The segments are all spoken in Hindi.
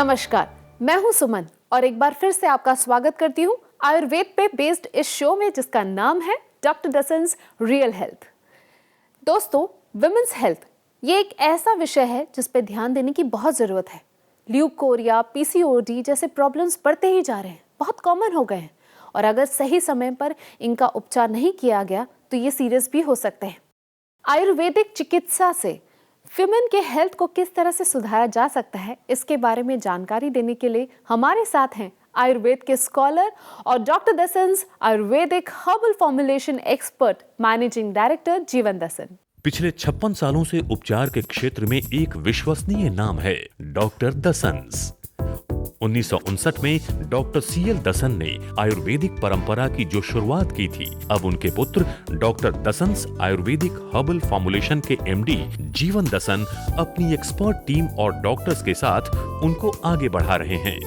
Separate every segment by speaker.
Speaker 1: नमस्कार, मैं हूं सुमन और एक बार फिर से आपका स्वागत करती हूं आयुर्वेद पे बेस्ड इस शो में जिसका नाम है डॉक्टर दसन्स रियल हेल्थ। दोस्तों, विमेंस हेल्थ ये एक ऐसा विषय है जिस पे ध्यान देने की बहुत ज़रूरत है। ल्यूकोरिया, पीसीओडी जैसे प्रॉब्लम्स बढ़ते ही जा रहे हैं, बहुत कॉमन हो गए हैं और अगर सही समय पर इनका उपचार नहीं किया गया तो ये सीरियस भी हो सकते हैं। आयुर्वेदिक चिकित्सा से विमेन के हेल्थ को किस तरह से सुधारा जा सकता है, इसके बारे में जानकारी देने के लिए हमारे साथ हैं आयुर्वेद के स्कॉलर और doctor दसन्स Ayurvedic herbal formulation expert managing director Jeevan Dasan.
Speaker 2: पिछले 56 सालों से उपचार के क्षेत्र में एक विश्वसनीय नाम है डॉक्टर दसन्स। 1959 में डॉक्टर सीएल दसन ने आयुर्वेदिक परंपरा की जो शुरुआत की थी, अब उनके पुत्र डॉक्टर दसन्स आयुर्वेदिक हर्बल फॉर्मुलेशन के एमडी जीवन दसन अपनी एक्सपर्ट टीम और डॉक्टर्स के साथ उनको आगे बढ़ा रहे हैं।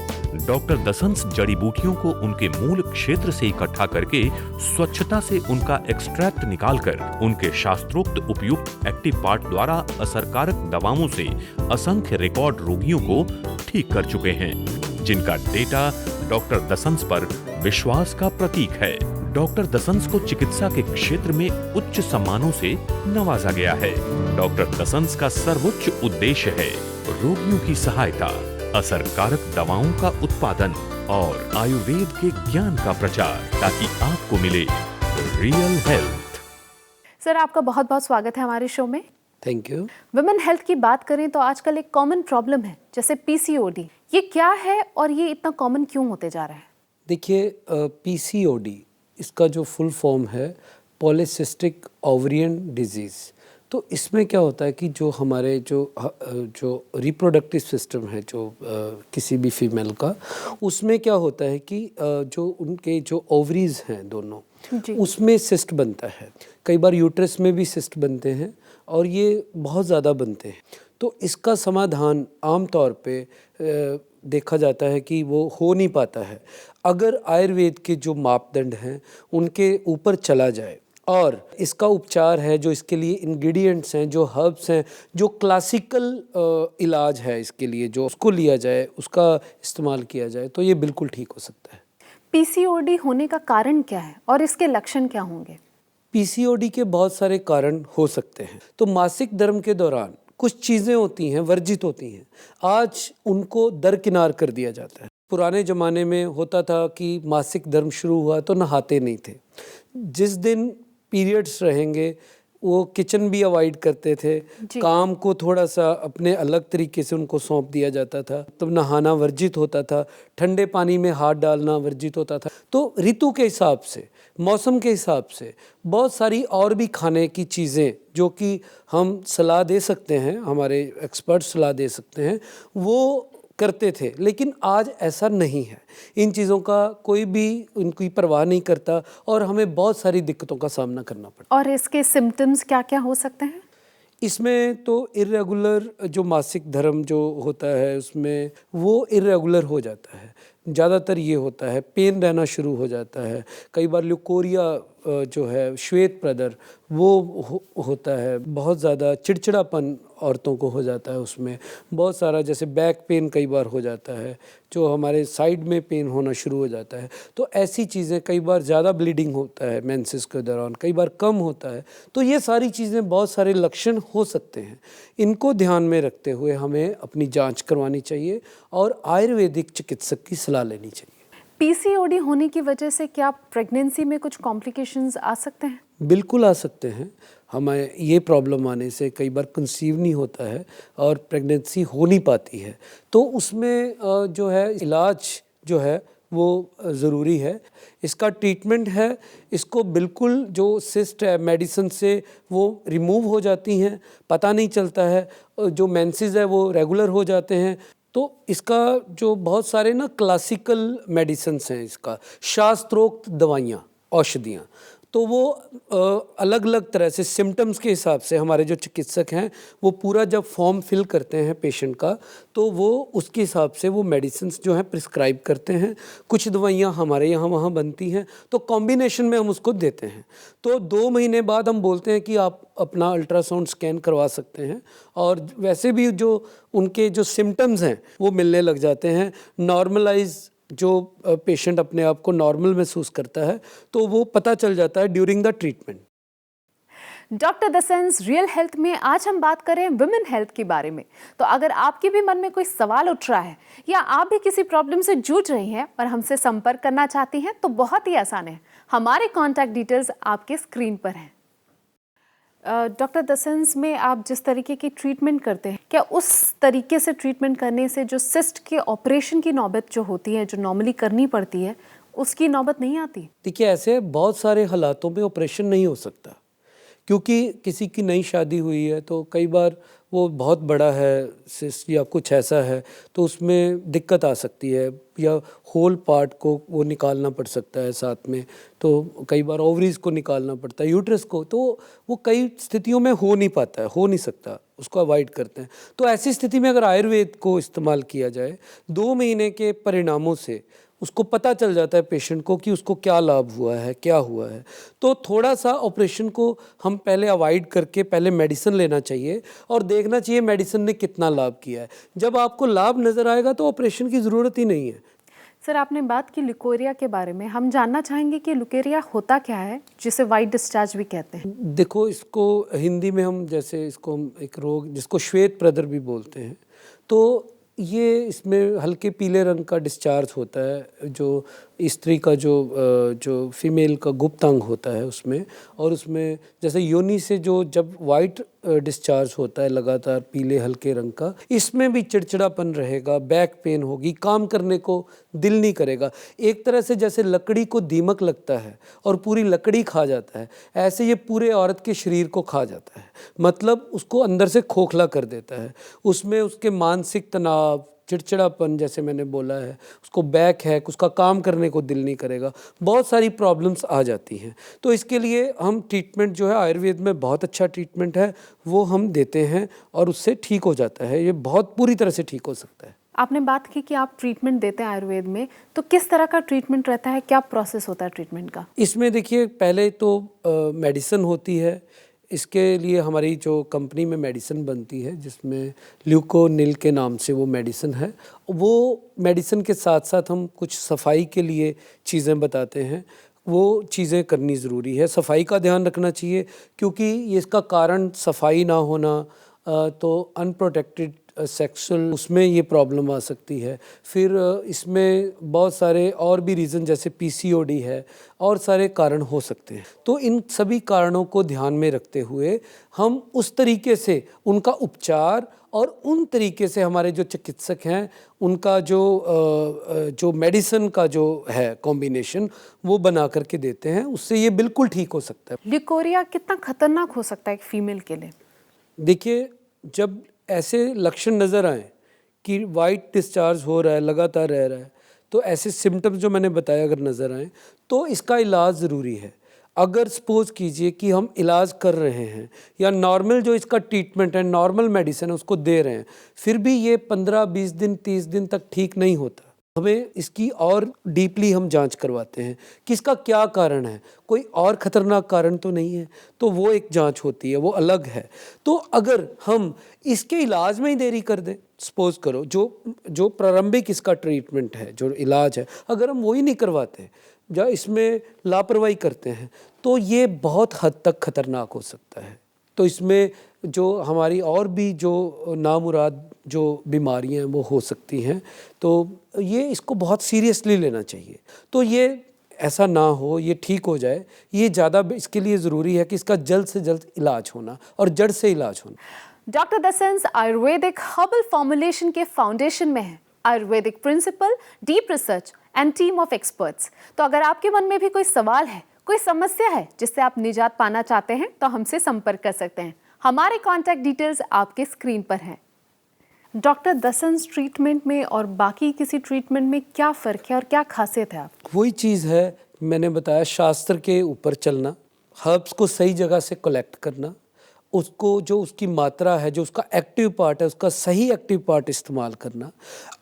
Speaker 2: डॉक्टर दसन्स जड़ी बूटियों को उनके मूल क्षेत्र से इकट्ठा करके स्वच्छता से उनका एक्सट्रैक्ट निकालकर उनके शास्त्रोक्त उपयुक्त एक्टिव पार्ट द्वारा असरकारक दवाओं से असंख्य रिकॉर्ड रोगियों को ठीक कर चुके हैं, जिनका डेटा डॉक्टर दसन्स पर विश्वास का प्रतीक है। डॉक्टर दसन्स को चिकित्सा के क्षेत्र में उच्च सम्मानों से नवाजा गया है। डॉक्टर दसन्स का सर्वोच्च उद्देश्य है रोगियों की सहायता, असरकारक दवाओं का उत्पादन और आयुर्वेद के ज्ञान का प्रचार, ताकि आपको मिले रियल हेल्थ।
Speaker 1: सर, आपका बहुत बहुत स्वागत है हमारे शो में।
Speaker 3: Thank you.
Speaker 1: विमेन हेल्थ की बात करें तो आजकल एक कॉमन प्रॉब्लम है जैसे पीसीओडी। ये क्या है और ये इतना कॉमन क्यों होते जा रहा है?
Speaker 3: देखिए, पीसीओडी इसका जो फुल फॉर्म है पॉलीसिस्टिक ओवरियन डिजीज़। तो इसमें क्या होता है कि जो हमारे जो रिप्रोडक्टिव सिस्टम है जो किसी भी फीमेल का, उसमें क्या होता है कि जो उनके जो ओवरीज हैं दोनों, उसमें सिस्ट बनता है। कई बार यूट्रस में भी सिस्ट बनते हैं और ये बहुत ज़्यादा बनते हैं। तो इसका समाधान आम तौर पे देखा जाता है कि वो हो नहीं पाता है अगर आयुर्वेद के जो मापदंड हैं उनके ऊपर चला जाए। और इसका उपचार है जो इसके लिए इंग्रेडिएंट्स हैं, जो हर्ब्स हैं, जो क्लासिकल इलाज है इसके लिए, जो उसको लिया जाए, उसका इस्तेमाल किया जाए, तो ये बिल्कुल ठीक हो सकता है।
Speaker 1: पीसीओडी होने का कारण क्या है और इसके लक्षण क्या होंगे?
Speaker 3: पीसीओडी के बहुत सारे कारण हो सकते हैं। तो मासिक धर्म के दौरान कुछ चीज़ें होती हैं, वर्जित होती हैं, आज उनको दरकिनार कर दिया जाता है। पुराने ज़माने में होता था कि मासिक धर्म शुरू हुआ तो नहाते नहीं थे। जिस दिन पीरियड्स रहेंगे वो किचन भी अवॉइड करते थे, काम को थोड़ा सा अपने अलग तरीके से उनको सौंप दिया जाता था। तब नहाना वर्जित होता था, ठंडे पानी में हाथ डालना वर्जित होता था। तो ऋतु के हिसाब से, मौसम के हिसाब से बहुत सारी और भी खाने की चीज़ें जो कि हम सलाह दे सकते हैं, हमारे एक्सपर्ट सलाह दे सकते हैं, वो करते थे। लेकिन आज ऐसा नहीं है। इन चीज़ों का कोई भी उनकी परवाह नहीं करता और हमें बहुत सारी दिक्कतों का सामना करना पड़ता है।
Speaker 1: और इसके सिम्टम्स क्या क्या हो सकते हैं?
Speaker 3: इसमें तो इर्रेगुलर जो मासिक धर्म जो होता है उसमें वो इर्रेगुलर हो जाता है। ज़्यादातर ये होता है, पेन रहना शुरू हो जाता है। कई बार ल्यूकोरिया जो है, श्वेत प्रदर, वो होता है। बहुत ज़्यादा चिड़चिड़ापन औरतों को हो जाता है। उसमें बहुत सारा जैसे बैक पेन कई बार हो जाता है, जो हमारे साइड में पेन होना शुरू हो जाता है। तो ऐसी चीज़ें, कई बार ज़्यादा ब्लीडिंग होता है मेंसेस के दौरान, कई बार कम होता है। तो ये सारी चीज़ें, बहुत सारे लक्षण हो सकते हैं। इनको ध्यान में रखते हुए हमें अपनी जांच करवानी चाहिए और आयुर्वेदिक चिकित्सक की सलाह लेनी चाहिए।
Speaker 1: पीसीओडी होने की वजह से क्या प्रेगनेंसी में कुछ कॉम्प्लिकेशंस आ सकते हैं?
Speaker 3: बिल्कुल आ सकते हैं। हमें ये प्रॉब्लम आने से कई बार कंसीव नहीं होता है और प्रेगनेंसी हो नहीं पाती है। तो उसमें जो है इलाज जो है वो ज़रूरी है। इसका ट्रीटमेंट है, इसको बिल्कुल जो सिस्ट है मेडिसिन से वो रिमूव हो जाती हैं, पता नहीं चलता है। जो मेंसेस है वो रेगुलर हो जाते हैं। तो इसका जो बहुत सारे ना क्लासिकल मेडिसिन्स हैं, इसका शास्त्रोक्त दवाइयाँ, औषधियाँ, तो वो अलग अलग तरह से सिम्टम्स के हिसाब से हमारे जो चिकित्सक हैं वो पूरा जब फॉर्म फिल करते हैं पेशेंट का, तो वो उसके हिसाब से वो मेडिसिन जो हैं प्रिस्क्राइब करते हैं। कुछ दवाइयाँ हमारे यहाँ वहाँ बनती हैं, तो कॉम्बिनेशन में हम उसको देते हैं। तो 2 महीने बाद हम बोलते हैं कि आप अपना अल्ट्रासाउंड स्कैन करवा सकते हैं, और वैसे भी जो उनके जो सिम्टम्स हैं वो मिलने लग जाते हैं। नॉर्मलाइज जो पेशेंट अपने आप को नॉर्मल महसूस करता है, तो वो पता चल जाता है during the treatment.
Speaker 1: Doctor Dasan's real health में आज हम बात करें वुमेन हेल्थ के बारे में। तो अगर आपके भी मन में कोई सवाल उठ रहा है या आप भी किसी प्रॉब्लम से जूझ रही हैं और हमसे संपर्क करना चाहती हैं, तो बहुत ही आसान है। हमारे कॉन्टैक्ट डिटेल्स आपके स्क्रीन पर हैं। डॉक्टर दसन्स में आप जिस तरीके की ट्रीटमेंट करते हैं, क्या उस तरीके से ट्रीटमेंट करने से जो सिस्ट के ऑपरेशन की नौबत जो होती है, जो नॉर्मली करनी पड़ती है, उसकी नौबत नहीं आती?
Speaker 3: देखिए, ऐसे बहुत सारे हालातों में ऑपरेशन नहीं हो सकता, क्योंकि किसी की नई शादी हुई है तो कई बार वो बहुत बड़ा है सिस्ट या कुछ ऐसा है, तो उसमें दिक्कत आ सकती है, या होल पार्ट को वो निकालना पड़ सकता है साथ में। तो कई बार ओवरीज को निकालना पड़ता है, यूट्रस को, तो वो कई स्थितियों में हो नहीं पाता है, हो नहीं सकता, उसको अवॉइड करते हैं। तो ऐसी स्थिति में अगर आयुर्वेद को इस्तेमाल किया जाए, 2 महीने के परिणामों से उसको पता चल जाता है पेशेंट को कि उसको क्या लाभ हुआ है, क्या हुआ है। तो थोड़ा सा ऑपरेशन को हम पहले अवॉइड करके पहले मेडिसिन लेना चाहिए और देखना चाहिए मेडिसिन ने कितना लाभ किया है। जब आपको लाभ नज़र आएगा तो ऑपरेशन की ज़रूरत ही नहीं है।
Speaker 1: सर, आपने बात की ल्यूकेरिया के बारे में। हम जानना चाहेंगे कि ल्यूकेरिया होता क्या है, जिसे वाइट डिस्चार्ज भी कहते हैं।
Speaker 3: देखो, इसको हिंदी में हम जैसे इसको हम एक रोग जिसको श्वेत प्रदर भी बोलते हैं, तो ये इसमें हल्के पीले रंग का डिस्चार्ज होता है, जो स्त्री का जो फीमेल का गुप्त अंग होता है उसमें, और उसमें जैसे योनि से जो जब वाइट डिस्चार्ज होता है लगातार पीले हल्के रंग का, इसमें भी चिड़चिड़ापन रहेगा, बैक पेन होगी, काम करने को दिल नहीं करेगा। एक तरह से जैसे लकड़ी को दीमक लगता है और पूरी लकड़ी खा जाता है, ऐसे ये पूरे औरत के शरीर को खा जाता है, मतलब उसको अंदर से खोखला कर देता है। उसमें उसके मानसिक तनाव, चिड़चिड़ापन, जैसे मैंने बोला है, उसको बैक है, उसका काम करने को दिल नहीं करेगा, बहुत सारी प्रॉब्लम्स आ जाती हैं। तो इसके लिए हम ट्रीटमेंट जो है आयुर्वेद में बहुत अच्छा ट्रीटमेंट है, वो हम देते हैं और उससे ठीक हो जाता है। ये बहुत पूरी तरह से ठीक हो सकता है।
Speaker 1: आपने बात की कि आप ट्रीटमेंट देते हैं आयुर्वेद में, तो किस तरह का ट्रीटमेंट रहता है, क्या प्रोसेस होता है ट्रीटमेंट का?
Speaker 3: इसमें देखिए, पहले तो मेडिसिन होती है। इसके लिए हमारी जो कंपनी में मेडिसिन बनती है, जिसमें ल्यूकोनिल के नाम से वो मेडिसिन है, वो मेडिसिन के साथ साथ हम कुछ सफाई के लिए चीज़ें बताते हैं। वो चीज़ें करनी ज़रूरी है, सफाई का ध्यान रखना चाहिए, क्योंकि ये इसका कारण सफाई ना होना, तो अनप्रोटेक्टेड सेक्सुअल उसमें ये प्रॉब्लम आ सकती है। फिर इसमें बहुत सारे और भी रीज़न, जैसे पीसीओडी है, और सारे कारण हो सकते हैं। तो इन सभी कारणों को ध्यान में रखते हुए हम उस तरीके से उनका उपचार और उन तरीके से हमारे जो चिकित्सक हैं उनका जो मेडिसिन का जो है कॉम्बिनेशन, वो बना करके देते हैं। उससे ये बिल्कुल ठीक हो सकता है।
Speaker 1: ल्यूकेरिया कितना खतरनाक हो सकता है एक फीमेल के लिए?
Speaker 3: देखिए, जब ऐसे लक्षण नज़र आए कि वाइट डिस्चार्ज हो रहा है, लगातार रह रहा है, तो ऐसे सिम्टम्स जो मैंने बताया अगर नज़र आए, तो इसका इलाज ज़रूरी है। अगर सपोज कीजिए कि हम इलाज कर रहे हैं या नॉर्मल जो इसका ट्रीटमेंट है, नॉर्मल मेडिसिन है, उसको दे रहे हैं, फिर भी ये 15-20 दिन 30 दिन तक ठीक नहीं होता, हमें इसकी और डीपली हम जांच करवाते हैं कि इसका क्या कारण है, कोई और ख़तरनाक कारण तो नहीं है, तो वो एक जांच होती है, वो अलग है। तो अगर हम इसके इलाज में ही देरी कर दें, सपोज करो जो प्रारंभिक इसका ट्रीटमेंट है, जो इलाज है, अगर हम वही नहीं करवाते या इसमें लापरवाही करते हैं, तो ये बहुत हद तक ख़तरनाक हो सकता है। तो इसमें जो हमारी और भी जो नामुराद जो बीमारियां हैं वो हो सकती हैं, तो ये इसको बहुत सीरियसली लेना चाहिए। तो ये ऐसा ना हो, ये ठीक हो जाए, ये ज़्यादा इसके लिए ज़रूरी है कि इसका जल्द से जल्द इलाज होना और जड़ से इलाज होना।
Speaker 1: डॉक्टर दसन्स आयुर्वेदिक हर्बल फॉर्मुलेशन के फाउंडेशन में है, Ayurvedic principle, deep research and team of experts. तो अगर आपके मन में भी कोई सवाल है, कोई समस्या है जिससे आप निजात पाना चाहते हैं, तो हमसे संपर्क कर सकते हैं। हमारे कॉन्टैक्ट डिटेल्स आपके स्क्रीन पर हैं। डॉक्टर दसन्स ट्रीटमेंट में और बाकी किसी ट्रीटमेंट में क्या फ़र्क है और क्या खासियत है? आप
Speaker 3: वही चीज़ है, मैंने बताया, शास्त्र के ऊपर चलना, हर्ब्स को सही जगह से कलेक्ट करना, उसको जो उसकी मात्रा है, जो उसका एक्टिव पार्ट है, उसका सही एक्टिव पार्ट इस्तेमाल करना,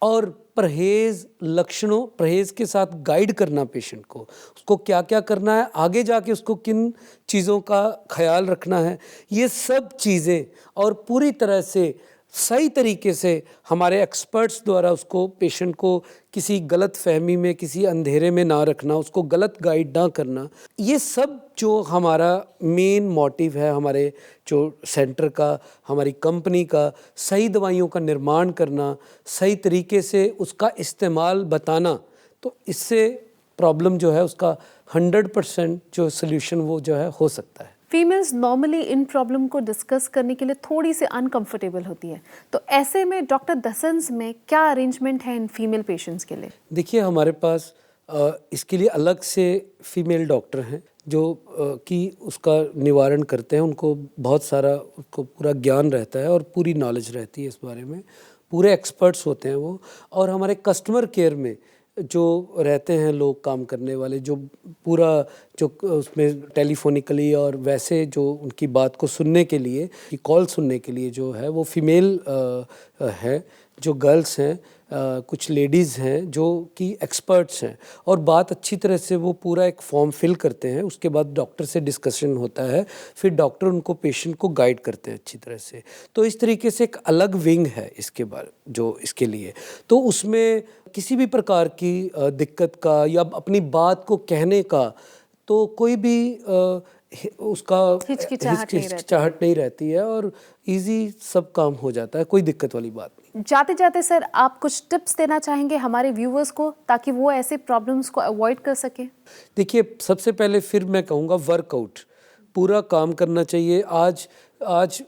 Speaker 3: और परहेज़ लक्षणों, परहेज़ के साथ गाइड करना पेशेंट को, उसको क्या क्या करना है, आगे जाके उसको किन चीज़ों का ख्याल रखना है, ये सब चीज़ें और पूरी तरह से सही तरीके से हमारे एक्सपर्ट्स द्वारा उसको, पेशेंट को किसी गलत फहमी में, किसी अंधेरे में ना रखना, उसको गलत गाइड ना करना, ये सब जो हमारा मेन मोटिव है, हमारे जो सेंटर का, हमारी कंपनी का, सही दवाइयों का निर्माण करना, सही तरीके से उसका इस्तेमाल बताना, तो इससे प्रॉब्लम जो है उसका 100% जो सोल्यूशन वो जो है हो सकता है।
Speaker 1: फीमेल्स नॉर्मली इन प्रॉब्लम को डिस्कस करने के लिए थोड़ी सी अनकंफर्टेबल होती है, तो ऐसे में डॉक्टर दसन्स में क्या अरेंजमेंट है इन फीमेल पेशेंट्स के लिए?
Speaker 3: देखिए, हमारे पास इसके लिए अलग से फीमेल डॉक्टर हैं जो कि उसका निवारण करते हैं। उनको बहुत सारा, उनको पूरा ज्ञान रहता है और पूरी नॉलेज रहती है इस बारे में, पूरे एक्सपर्ट्स होते हैं वो। और हमारे कस्टमर केयर में जो रहते हैं लोग काम करने वाले, जो पूरा जो उसमें टेलीफोनिकली और वैसे जो उनकी बात को सुनने के लिए, कि कॉल सुनने के लिए जो है वो फीमेल है, जो गर्ल्स हैं, कुछ लेडीज़ हैं जो कि एक्सपर्ट्स हैं, और बात अच्छी तरह से वो पूरा एक फॉर्म फिल करते हैं। उसके बाद डॉक्टर से डिस्कशन होता है, फिर डॉक्टर उनको, पेशेंट को गाइड करते हैं अच्छी तरह से। तो इस तरीके से एक अलग विंग है इसके बारे, जो इसके लिए, तो उसमें किसी भी प्रकार की दिक्कत का या अपनी बात को कहने का तो कोई भी उसका हिचकिचाहट नहीं रहती है, और इजी सब काम हो जाता है, कोई दिक्कत वाली बात नहीं।
Speaker 1: जाते जाते सर, आप कुछ टिप्स देना चाहेंगे हमारे व्यूअर्स को ताकि वो ऐसे प्रॉब्लम्स को अवॉइड कर सकें?
Speaker 3: देखिए, सबसे पहले फिर मैं कहूँगा वर्कआउट, पूरा काम करना चाहिए। आज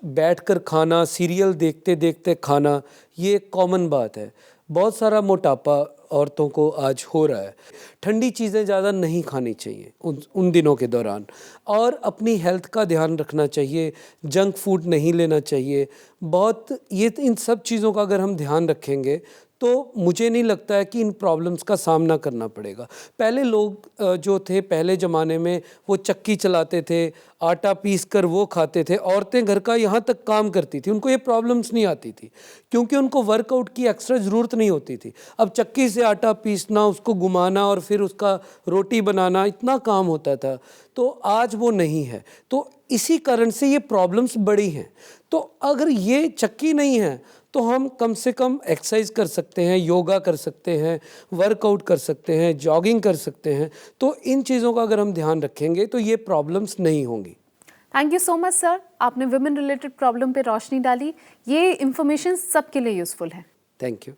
Speaker 3: बैठकर खाना, सीरियल देखते देखते खाना, ये कॉमन बात है। बहुत सारा मोटापा औरतों को आज हो रहा है। ठंडी चीज़ें ज़्यादा नहीं खानी चाहिए उन दिनों के दौरान, और अपनी हेल्थ का ध्यान रखना चाहिए। जंक फूड नहीं लेना चाहिए। बहुत ये इन सब चीज़ों का अगर हम ध्यान रखेंगे तो मुझे नहीं लगता है कि इन प्रॉब्लम्स का सामना करना पड़ेगा। पहले लोग जो थे, पहले ज़माने में वो चक्की चलाते थे, आटा पीस कर वो खाते थे, औरतें घर का यहाँ तक काम करती थी, उनको ये प्रॉब्लम्स नहीं आती थी क्योंकि उनको वर्कआउट की एक्स्ट्रा ज़रूरत नहीं होती थी। अब चक्की से आटा पीसना, उसको घुमाना और फिर उसका रोटी बनाना, इतना काम होता था, तो आज वो नहीं है। तो इसी कारण से ये प्रॉब्लम्स बड़ी हैं। तो अगर ये चक्की नहीं है तो हम कम से कम एक्सरसाइज कर सकते हैं, योगा कर सकते हैं, वर्कआउट कर सकते हैं, जॉगिंग कर सकते हैं। तो इन चीज़ों का अगर हम ध्यान रखेंगे तो ये प्रॉब्लम्स नहीं होंगी।
Speaker 1: Thank you so much sir, आपने वुमेन रिलेटेड प्रॉब्लम पे रोशनी डाली। ये इंफॉर्मेशन सबके लिए यूजफुल है।
Speaker 3: Thank you.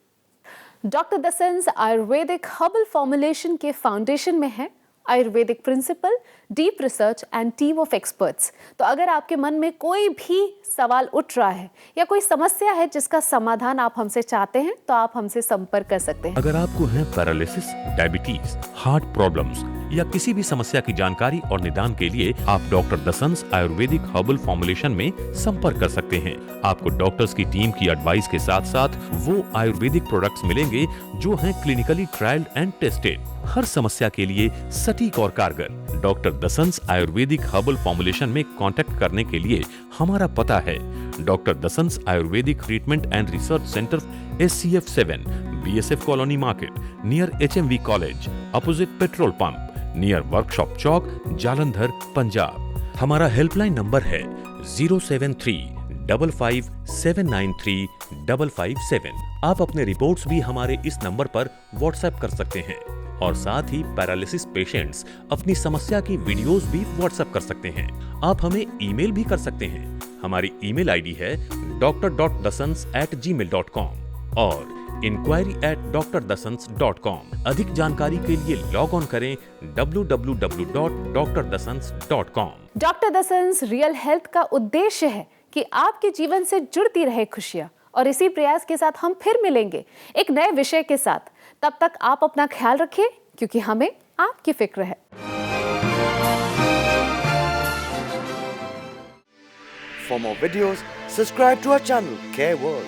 Speaker 1: Doctor दसन्स Ayurvedic herbal formulation के फाउंडेशन में है Ayurvedic principle, deep research and team of experts. तो अगर आपके मन में कोई भी सवाल उठ रहा है या कोई समस्या है जिसका समाधान आप हमसे चाहते हैं, तो आप हमसे संपर्क कर सकते हैं।
Speaker 2: अगर आपको है पैरालिसिस, डायबिटीज, हार्ट प्रॉब्लम्स या किसी भी समस्या की जानकारी और निदान के लिए आप डॉक्टर दसन्स आयुर्वेदिक हर्बल फॉर्मुलेशन में संपर्क कर सकते हैं। आपको डॉक्टर्स की टीम की एडवाइस के साथ साथ वो आयुर्वेदिक प्रोडक्ट्स मिलेंगे जो हैं क्लिनिकली ट्रायल्ड एंड टेस्टेड, हर समस्या के लिए सटीक और कारगर। डॉक्टर दसन्स आयुर्वेदिक हर्बल फॉर्मुलेशन में कांटेक्ट करने के लिए हमारा पता है doctor दसन्स Ayurvedic treatment and research centre, SCF 7, BSF colony market, near HMV college, opposite petrol pump, near workshop Chowk, Jalandhar, Punjab. हमारा हेल्पलाइन नंबर है 07355793557। आप अपने रिपोर्ट्स भी हमारे इस नंबर पर व्हाट्सएप कर सकते हैं, और साथ ही पैरालिसिस पेशेंट्स अपनी समस्या की वीडियोस भी व्हाट्सएप कर सकते हैं। आप हमें ईमेल भी कर सकते हैं। हमारी ईमेल आईडी है dr.dasans@gmail.com और inquiry@drdasans.com। अधिक जानकारी के लिए लॉग ऑन करें www.drdasans.com।
Speaker 1: Doctor Dasan's real health का उद्देश्य है कि आपके जीवन से जुड़ती रहे खुशियां, और इसी प्रयास के साथ हम फिर मिलेंगे एक नए विषय के साथ। तब तक आप अपना ख्याल रखिए, क्योंकि हमें आपकी फिक्र है।
Speaker 4: For more videos, subscribe to our channel, Care World.